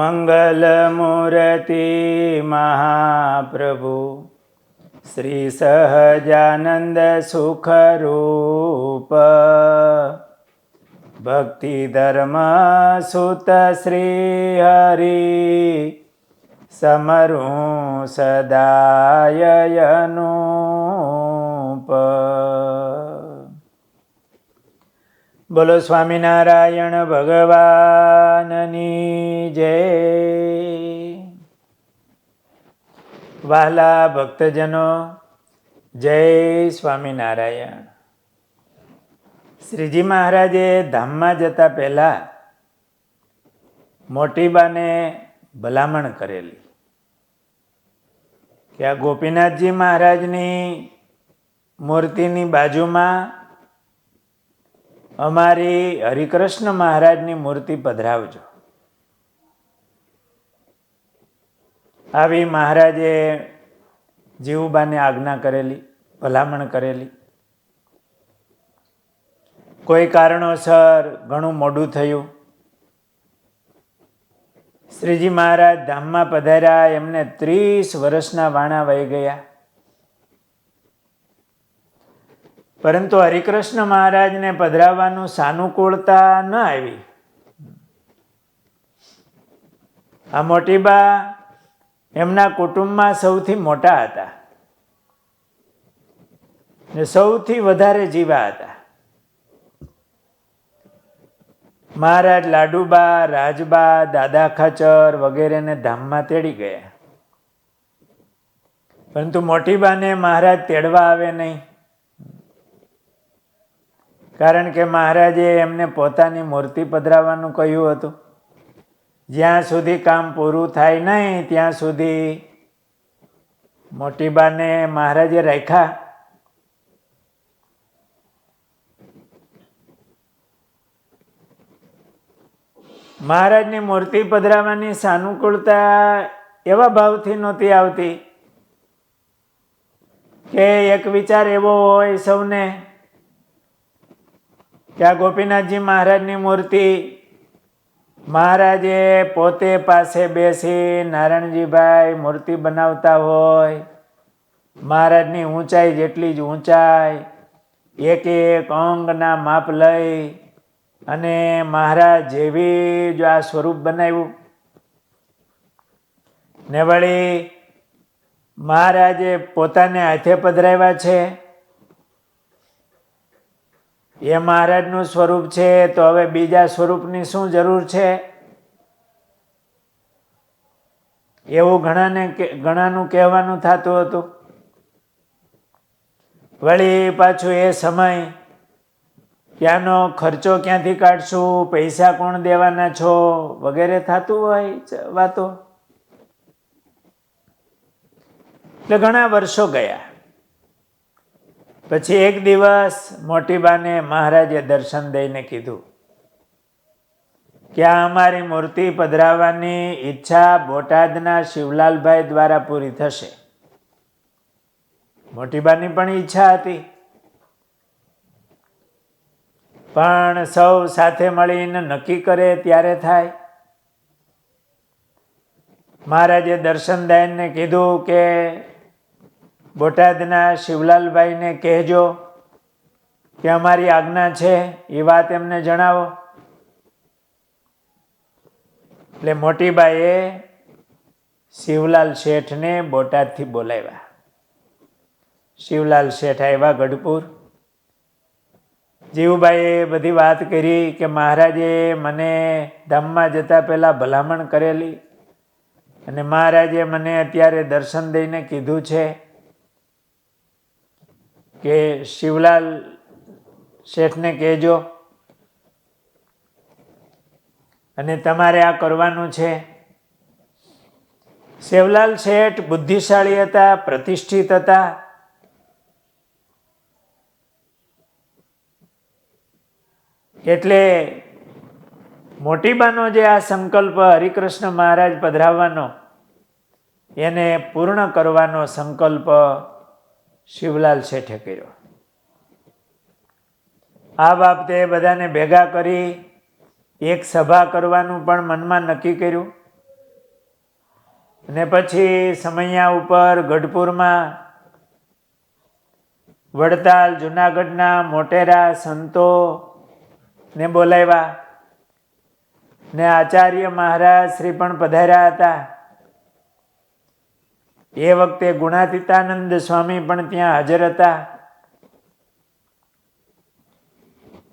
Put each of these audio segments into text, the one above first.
મંગલમૂર્તિ મહાપ્રભુ શ્રી સહજાનંદ સુખરૂપ ભક્તિ ધર્મ સુત શ્રી હરિ સમરું સદાય અનુપ. બોલો સ્વામિનારાયણ ભગવાનની જય. વહાલા ભક્તજનો, જય સ્વામિનારાયણ. શ્રીજી મહારાજે ધામમાં જતા પહેલા મોટીબાને ભલામણ કરેલી કે આ ગોપીનાથજી મહારાજની મૂર્તિની બાજુમાં અમારી હરિકૃષ્ણ મહારાજની મૂર્તિ પધરાવજો. આવી મહારાજે જીવુબાને આજ્ઞા કરેલી, ભલામણ કરેલી. કોઈ કારણોસર ઘણું મોડું થયું. શ્રીજી મહારાજ ધામમાં પધાર્યા, એમને 30 વર્ષના વાણા વહી ગયા. પરંતુ હરિકૃષ્ણ મહારાજને પધરાવવાનું સાનુકૂળતા ન આવી. આ મોટીબા એમના કુટુંબમાં સૌથી મોટા હતા ને સૌથી વધારે જીવા હતા. મહારાજ લાડુબા, રાજબા, દાદા ખાચર વગેરેને ધામમાં તેડી ગયા. પરંતુ મોટીબાને મહારાજ તેડવા આવે નહીં. કારણ કે મહારાજે એમને પોતાની મૂર્તિ પધરાવવાનું કહ્યું હતું. જ્યાં સુધી કામ પૂરું થાય નહીં ત્યાં સુધી મોટીબાને મહારાજે રાખ્યા. મહારાજની મૂર્તિ પધરાવવાની સાનુકૂળતા એવા ભાવથી નહોતી આવતી કે એક વિચાર એવો હોય સૌને કે આ ગોપીનાથજી મહારાજની મૂર્તિ મહારાજે પોતે પાસે બેસી નારાયણજીભાઈ મૂર્તિ બનાવતા હોય, મહારાજની ઊંચાઈ જેટલી જ ઊંચાઈ, એક એક અંગના માપ લઈ અને મહારાજ જેવી જો આ સ્વરૂપ બનાવ્યું ને વળી મહારાજે પોતાને હાથે પધરાવ્યા છે. એ મહારાજનું સ્વરૂપ છે તો હવે બીજા સ્વરૂપની શું જરૂર છે? એવું ઘણાનું કહેવાનું થતું હતું. વળી પાછું એ સમય, ત્યાંનો ખર્ચો ક્યાંથી કાઢશું, પૈસા કોણ દેવાના છો વગેરે થતું હોય વાતો. એટલે ઘણા વર્ષો ગયા. પછી એક દિવસ મોટીબાને મહારાજે દર્શન દઈને કીધું કે આ અમારી મૂર્તિ પધરાવવાની ઈચ્છા બોટાદના શિવલાલભાઈ દ્વારા પૂરી થશે. મોટીબાની પણ ઈચ્છા હતી, પણ સૌ સાથે મળીને નક્કી કરે ત્યારે થાય. મહારાજે દર્શન દઈને કીધું કે બોટાદના શિવલાલભાઈને કહેજો કે અમારી આજ્ઞા છે, એ વાત એમને જણાવો. એટલે મોટીબાએ શિવલાલ શેઠને બોટાદથી બોલાવ્યા. શિવલાલ શેઠ આવ્યા ગઢપુર. જીવુબાઈએ બધી વાત કરી કે મહારાજે મને ધામમાં જતા પહેલા ભલામણ કરેલી અને મહારાજે મને અત્યારે દર્શન દઈને કીધું છે કે શિવલાલ શેઠને કહેજો અને તમારે આ કરવાનું છે. શિવલાલ શેઠ બુદ્ધિશાળી હતા, પ્રતિષ્ઠિત હતા. એટલે મોટીબાનો જે આ સંકલ્પ હરિકૃષ્ણ મહારાજ પધરાવવાનો એને પૂર્ણ કરવાનો સંકલ્પ શિવલાલ શેઠે કર્યો. આ બાબતે બધાને ભેગા કરી એક સભા કરવાનું પણ મનમાં નક્કી કર્યું. અને પછી સમૈયા ઉપર ગઢપુરમાં વડતાલ જુનાગઢના મોટેરા સંતોને બોલાવ્યા ને આચાર્ય મહારાજ શ્રી પણ પધાર્યા હતા. એ વખતે ગુણાતીતાનંદ સ્વામી પણ ત્યાં હાજર હતા.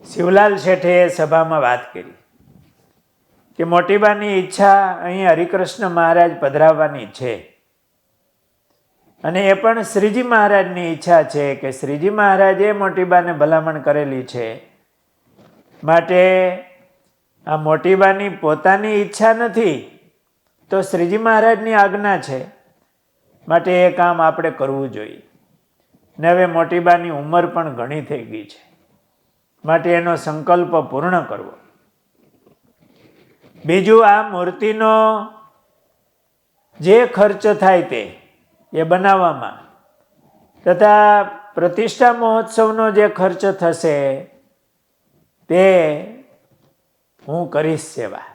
શિવલાલ શેઠે સભામાં વાત કરી કે મોટીબાની ઈચ્છા અહીં હરિકૃષ્ણ મહારાજ પધરાવવાની છે, અને એ પણ શ્રીજી મહારાજની ઈચ્છા છે કે શ્રીજી મહારાજે મોટીબાને ભલામણ કરેલી છે. માટે આ મોટીબાની પોતાની ઈચ્છા નથી, તો શ્રીજી મહારાજની આજ્ઞા છે. માટે એ કામ આપણે કરવું જોઈએ. ને હવે મોટીબાની ઉંમર પણ ઘણી થઈ ગઈ છે, માટે એનો સંકલ્પ પૂર્ણ કરવો. બીજું, આ મૂર્તિનો જે ખર્ચ થાય તે એ બનાવવામાં તથા પ્રતિષ્ઠા મહોત્સવનો જે ખર્ચ થશે તે હું કરીશ સેવા,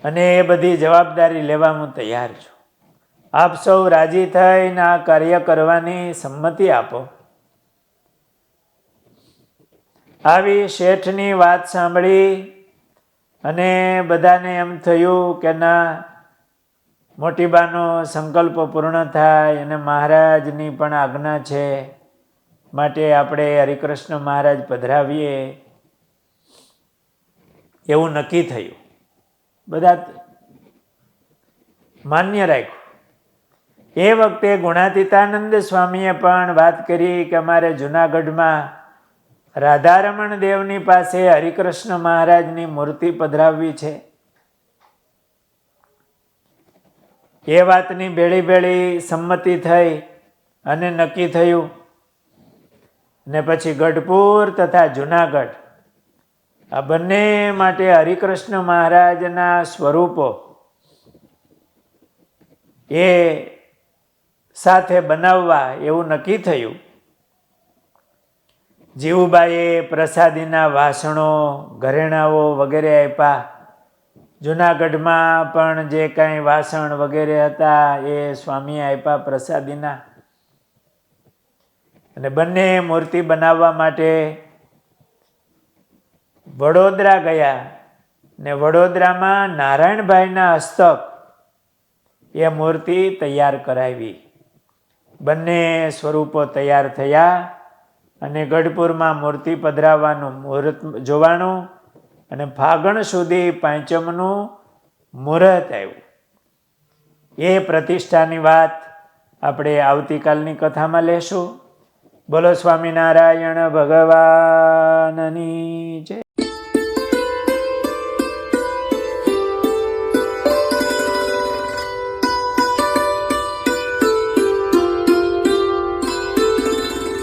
અને એ બધી જવાબદારી લેવા હું તૈયાર છું. આપ સૌ રાજી થઈને આ કાર્ય કરવાની સંમતિ આપો. આવી શેઠની વાત સાંભળી અને બધાને એમ થયું કે ના, મોટીબાનો સંકલ્પ પૂર્ણ થાય અને મહારાજની પણ આજ્ઞા છે, માટે આપણે હરિકૃષ્ણ મહારાજ પધરાવીએ એવું નક્કી થયું. બધા માન્ય રાખ્યું. એ વખતે ગુણાતીતાનંદ સ્વામીએ પણ વાત કરી કે અમારે જુનાગઢમાં રાધારમણ દેવની પાસે હરિકૃષ્ણ મહારાજની મૂર્તિ પધરાવવી છે. એ વાતની ભેળી ભેળી સંમતિ થઈ અને નક્કી થયું. ને પછી ગઢપુર તથા જુનાગઢ આ બંને માટે હરિકૃષ્ણ મહારાજના સ્વરૂપો એ સાથે બનાવવા એવું નક્કી થયું. જીવુબાઈએ પ્રસાદીના વાસણો, ઘરેણાઓ વગેરે આપ્યા. જુનાગઢમાં પણ જે કાંઈ વાસણ વગેરે હતા એ સ્વામીએ આપ્યા પ્રસાદીના. અને બંને મૂર્તિ બનાવવા માટે વડોદરા ગયા ને વડોદરામાં નારાયણભાઈના હસ્તક એ મૂર્તિ તૈયાર કરાવી. બંને સ્વરૂપો તૈયાર થયા અને ગઢપુરમાં મૂર્તિ પધરાવવાનું મુહૂર્ત જોવાનું અને ફાગણ સુધી પાંચમનું મુહૂર્ત આવ્યું. એ પ્રતિષ્ઠાની વાત આપણે આવતીકાલની કથામાં લેશું. બોલો સ્વામિનારાયણ ભગવાનની જય.